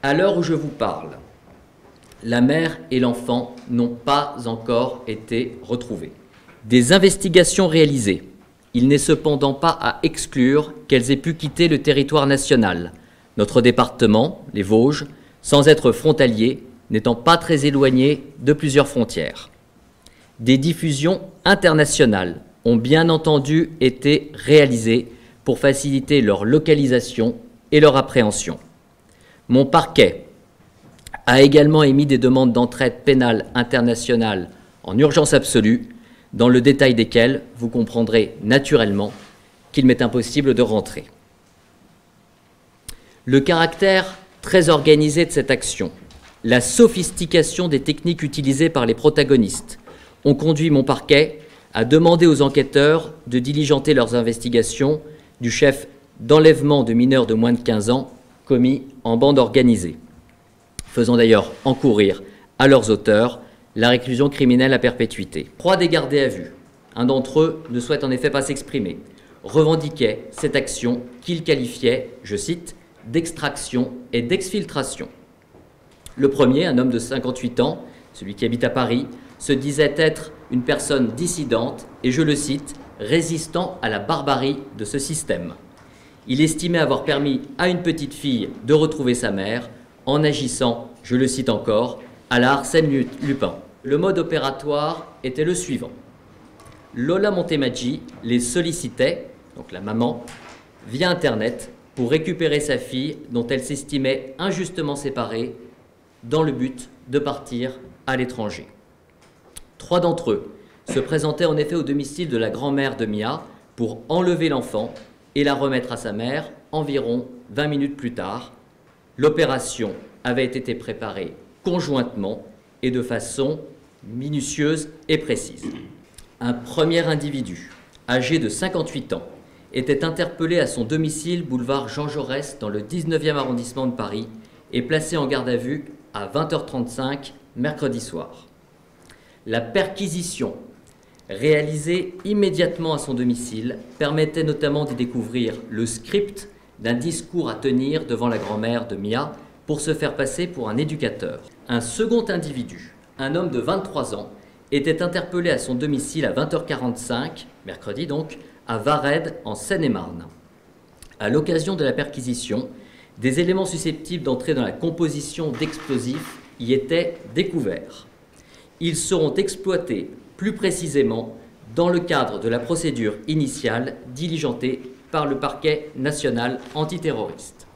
À l'heure où je vous parle, la mère et l'enfant n'ont pas encore été retrouvés. Des investigations réalisées, il n'est cependant pas à exclure qu'elles aient pu quitter le territoire national, notre département, les Vosges, sans être frontalier, n'étant pas très éloigné de plusieurs frontières. Des diffusions internationales ont bien entendu été réalisées pour faciliter leur localisation et leur appréhension. Mon parquet a également émis des demandes d'entraide pénale internationale en urgence absolue, dans le détail desquelles vous comprendrez naturellement qu'il m'est impossible de rentrer. Le caractère très organisé de cette action, la sophistication des techniques utilisées par les protagonistes ont conduit mon parquet à demander aux enquêteurs de diligenter leurs investigations du chef d'enlèvement de mineurs de moins de 15 ans commis en bande organisée, faisant d'ailleurs encourir à leurs auteurs la réclusion criminelle à perpétuité. 3 des gardés à vue, un d'entre eux ne souhaite en effet pas s'exprimer, revendiquaient cette action qu'ils qualifiaient, je cite, d'extraction et d'exfiltration. Le premier, un homme de 58 ans, celui qui habite à Paris, se disait être une personne dissidente et, je le cite, résistant à la barbarie de ce système. Il estimait avoir permis à une petite fille de retrouver sa mère en agissant, je le cite encore, à la Arsène Lupin. Le mode opératoire était le suivant. Lola Montemaggi les sollicitait, donc la maman, via Internet pour récupérer sa fille dont elle s'estimait injustement séparée dans le but de partir à l'étranger. 3 d'entre eux se présentaient en effet au domicile de la grand-mère de Mia pour enlever l'enfant et la remettre à sa mère environ 20 minutes plus tard. L'opération avait été préparée conjointement et de façon minutieuse et précise. Un premier individu, âgé de 58 ans, était interpellé à son domicile boulevard Jean Jaurès dans le 19e arrondissement de Paris et placé en garde à vue à 20h35 mercredi soir. La perquisition réalisée immédiatement à son domicile permettait notamment d'y découvrir le script d'un discours à tenir devant la grand-mère de Mia pour se faire passer pour un éducateur. Un second individu, un homme de 23 ans, était interpellé à son domicile à 20h45, mercredi donc, à Varennes, en Seine-et-Marne. À l'occasion de la perquisition, des éléments susceptibles d'entrer dans la composition d'explosifs y étaient découverts. Ils seront exploités plus précisément dans le cadre de la procédure initiale diligentée par le parquet national antiterroriste.